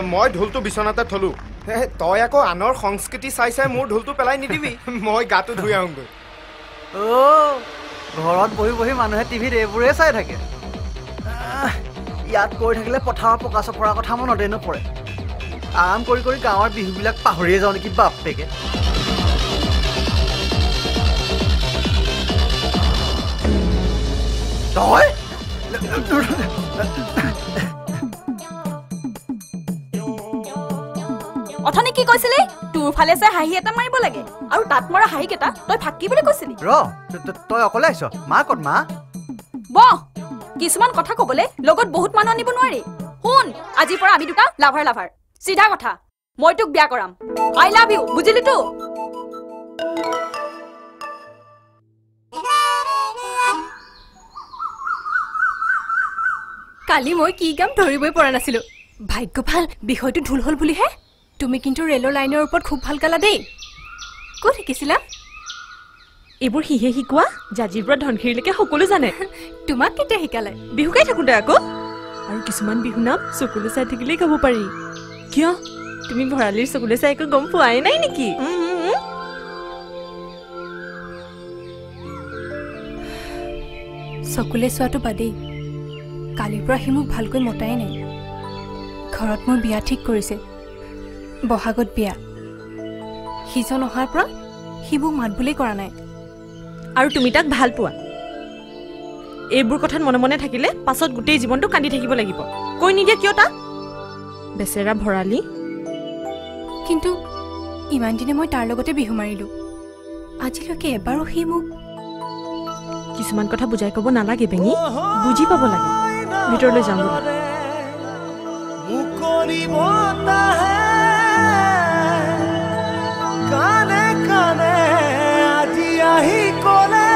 মই ঢোলটো বিচনাতে থলো তই আকৌ আনৰ সংস্কৃতি চাই চাই মোৰ ঢোলটো পেলাই নিদিবি মই গাটো ধুই আহোঁগৈ ঘৰত বহি বহি মানুহে টিভিত এইবোৰে চাই থাকে ইয়াত কৰি থাকিলে পথাৰৰ পকা চপৰাৰ কথা মনতে নপৰে আৰাম কৰি কৰি গাঁৱৰ বিহুবিলাক পাহৰিয়ে যাওঁ নেকি বাপেকে তই অথনি কি কৈছিলি তোৰ ফালে চাই হাঁহি এটা মাৰিব লাগে আৰু তাত মৰা হাঁহি কেইটা তই ফাঁকি বুলি কৈছিলি তই অকলে আহিছ মা ক'ত মা বহ কিছুমান কথা কবলে লগত বহুত মানুহ আনিব নোৱাৰি শুন আজিৰ পৰা আমি দুটা লাভাৰ চিধা কথা মই তোক বিয়া কৰাম আই লাভ ইউ বুজিলি তো কালি মই কি কাম ধৰিবই পৰা নাছিলো ভাগ্য ভাল বিষয়টো ঢোল হল বুলিহে তুমি কিন্তু ৰেলৰ লাইনৰ ওপৰত খুব ভাল কালা দেই ক'ত শিকিছিলা এইবোৰ হিহে শিকোৱা জাজিৰ পৰা ধনখিৰিলৈকে সকলো জানে তোমাক কেতিয়া শিকালে বিহু গাই থাকোঁতে আকৌ আৰু কিছুমান বিহু নাম চকুলে চাই থাকিলেই গাব পাৰি কিয় তুমি ভৰালিৰ চকুলে চাই একো গম পোৱাই নাই নেকি চকুলে চোৱাটো বাদেই কালিৰ পৰা সি মোক ভালকৈ মতাই নাই ঘৰত মোৰ বিয়া ঠিক কৰিছে বহাগত বিয়া সিজন অহাৰ পৰা সি মোক মাত বুলি কৰা নাই আৰু তুমি তাক ভাল পোৱা এইবোৰ কথাত মনে মনে থাকিলে পাছত গোটেই জীৱনটো কান্দি থাকিব লাগিব কৈ নিদিয়া কিয় তাক বেচেৰা ভৰালি কিন্তু ইমান দিনে মই তাৰ লগতে বিহু মাৰিলো আজিলৈকে এবাৰো সি মোক কিছুমান কথা বুজাই ক'ব নালাগে বেঙি বুজি পাব লাগে ভিতৰলৈ যাম কানে কানে আজি আহি ক'লে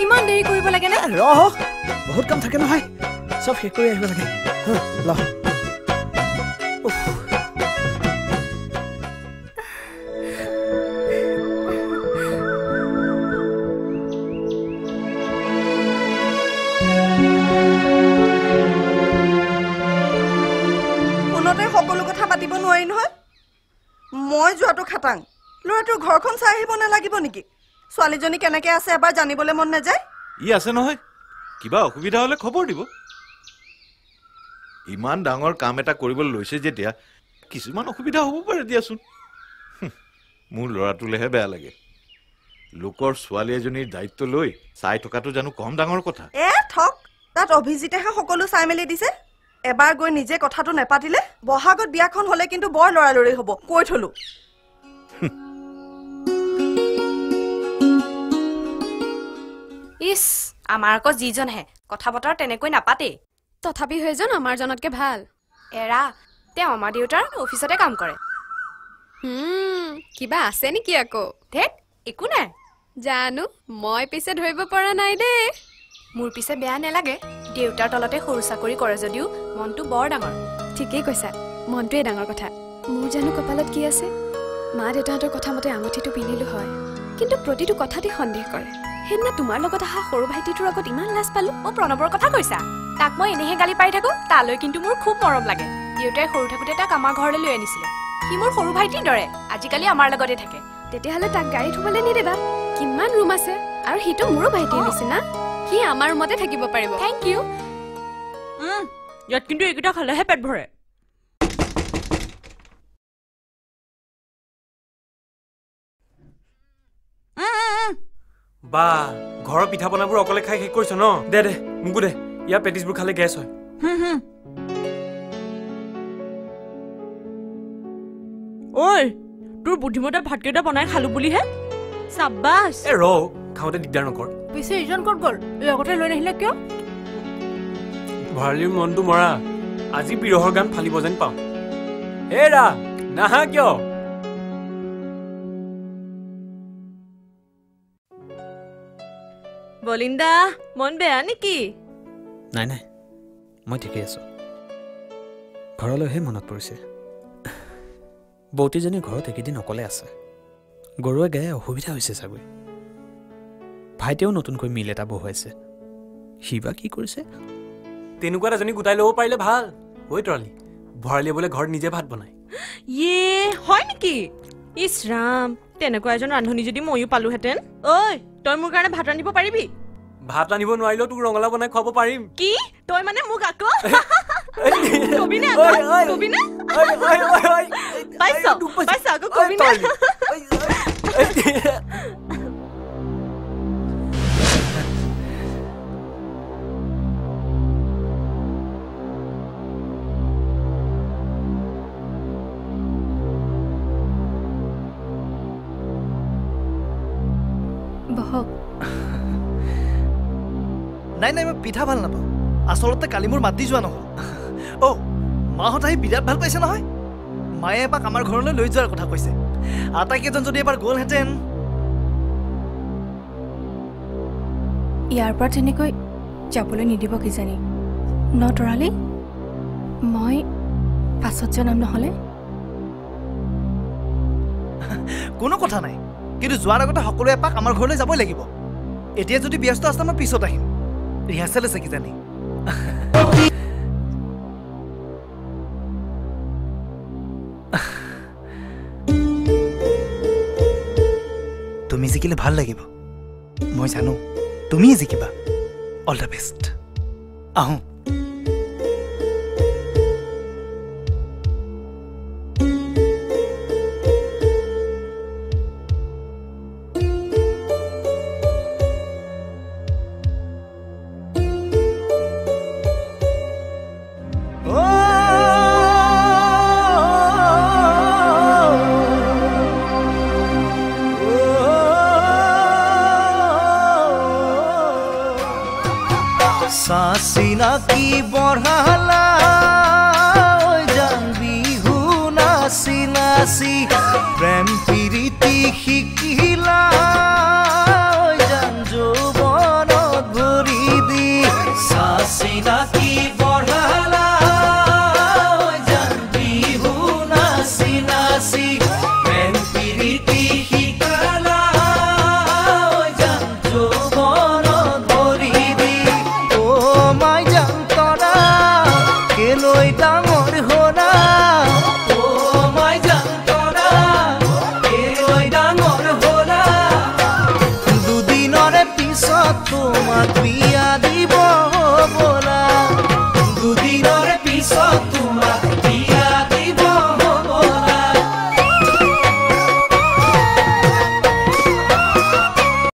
ইমান দেৰি কৰিব লাগে নে ৰহ বহুত কাম থাকে নহয় চব শেষ কৰি আহিব লাগে ল ফোনতে সকলো কথা পাতিব নোৱাৰি নহয় মই যোৱাটো খাটাং ল'ৰাটোৰ ঘৰখন চাই আহিব নালাগিব নেকি ছোৱালীজনী কেনেকে আছে এবাৰ জানিবলৈ মন নাযায় ই আছে নহয় কিবা অসুবিধা হলে খবৰ দিব ইমান ডাঙৰ কাম এটা কৰিবলৈ লৈছে যেতিয়া কিছুমান অসুবিধা হ'ব পাৰে দিয়াচোন মোৰ ল'ৰাটোলেহে বেয়া লাগে লোকৰ ছোৱালী এজনীৰ দায়িত্ব লৈ চাই থকাটো জানো কম ডাঙৰ কথা ঠক তাত অভিজিতেহে সকলো চাই মেলি দিছে এবাৰ গৈ নিজে কথাটো নেপাতিলে বহাগত বিয়াখন হলে কিন্তু বৰ লৰালৰি হ'ব কৈ থলো ইস আমাৰ আকৌ যিজনহে কথা বতৰা তেনেকৈ নাপাতে তথাপি সেইজন আমাৰ জনতকে ভাল এৰা তেওঁ আমাৰ দেউতাৰ অফিচতে কাম কৰে কিবা আছে নেকি আকৌ ধেত একো নাই জানো মই পিছে ধৰিব পৰা নাই দেই মোৰ পিছে বেয়া নালাগে দেউতাৰ তলতে সৰু চাকৰি কৰে যদিও মনটো বৰ ডাঙৰ ঠিকেই কৈছা মনটোৱে ডাঙৰ কথা মোৰ জানো কপালত কি আছে মা দেউতাহঁতৰ কথা মতে আঙুঠিটো পিন্ধিলো হয় কিন্তু প্ৰতিটো কথাতে সন্দেহ কৰে সেইদিনা তোমাৰ লগত অহা সৰু ভাইটিটোৰ আগত ইমান লাজ পালো প্ৰণৱৰ কথা কৈছা তাক মই এনেহে গালি পাই থাকো তালৈ কিন্তু মোৰ খুব মৰম লাগে দেউতাই সৰু থাকোতে তাক আমাৰ ঘৰলৈ লৈ আনিছিলে সি মোৰ সৰু ভাইটিৰ দৰে আজিকালি আমাৰ লগতে থাকে তেতিয়াহ'লে তাক গাড়ীত শুবলৈ নিদিবা কিমান ৰুম আছে আৰু সিটো মোৰো ভাইটিৰ নিচিনা সি আমাৰ ৰুমতে থাকিব পাৰিব থেংক ইউ ইয়াত কিন্তু এইকেইটা খালেহে পেট ভৰে বা ঘৰৰ পিঠা পনাবোৰ অকলে খাই শেষ কৰিছ ন দে দে মোকো দে ইয়াৰ পেটিছবোৰ খালে গেছ হয় ঐ তোৰ বুদ্ধিমতা ভাতকেইটা বনাই খালো বুলিহে চাব্বাছ এ ৰ খাওঁতে দিগদাৰ নকৰ পিছে ইজন ক'ত গ'ল লগতে লৈ নাহিলে কিয় ভৰালীৰ মনটো মৰা আজি বিৰহৰ গান ফালিব যেন পাওঁ এৰা নাহা কিয় বলিন্দা মন বেয়া নেকি নাই নাই মই ঠিকেই আছোঁ ঘৰলৈহে মনত পৰিছে বৌতিজনী ঘৰত একেদিন অকলে আছে গৰুৱে গায়ে অসুবিধা হৈছে চাগৈ ভাইটিয়েও নতুনকৈ মিল এটা বহুৱাইছে সি বা কি কৰিছে তেনেকুৱা এজনী গোটাই ল'ব পাৰিলে ভাল ঐ তৰালি ভৰালিয়ে বোলে ঘৰত নিজে ভাত বনায় ইয়ে হয় নেকি ইছ ৰাম তেনেকুৱা এজন ৰান্ধনি যদি ময়ো পালোহেঁতেন ঐ তই মোৰ কাৰণে ভাত ৰান্ধিব পাৰিবি ভাত ৰান্ধিব নোৱাৰিলেও তোক ৰঙালাও বনাই খুৱাব পাৰিম কি তই মানে মোক আকৌ কবিনে কবিনে পাইছ আকৌ কবিনে বহক নাই নাই মই পিঠা ভাল নাপাওঁ আচলতে কালি মোৰ মাতি যোৱা নহ'ল অ' মাহঁত আহি বিৰাট ভাল পাইছে নহয় মায়ে এপাক আমাৰ ঘৰলৈ লৈ যোৱাৰ কথা কৈছে আটাইকেইজন যদি এবাৰ গ'লহেঁতেন ইয়াৰ পৰা তেনেকৈ যাবলৈ নিদিব কিজানি ন তৰালি মই পাছত জনাম নহ'লে কোনো কথা নাই কিন্তু যোৱাৰ আগতে সকলোৱে এপাক আমাৰ ঘৰলৈ যাবই লাগিব এতিয়া যদি ব্যস্ত আছে মই পিছত আহিম ৰিহাৰ্চেল আছে কিজানি তুমি জিকিলে ভাল লাগিব মই জানো তুমিয়ে জিকিবা অল দ্য বেষ্ট আহোঁ सासिना की बढ़ाला जान बिहु नासी नासी प्रेम प्रीति शिकिला जान যৌবন ভরি দি सासिना की बढ़ाला जान बिहु नासी नासी प्रेम प्रीति शिकाला जान যৌবন ভরি দি ডাঙৰ হোনা ও মাই জানতৰা এই ডাঙৰ হোনা দুদিনৰে পিছত তোমাক বিয়া দিব বলা দুদিনৰে পিছত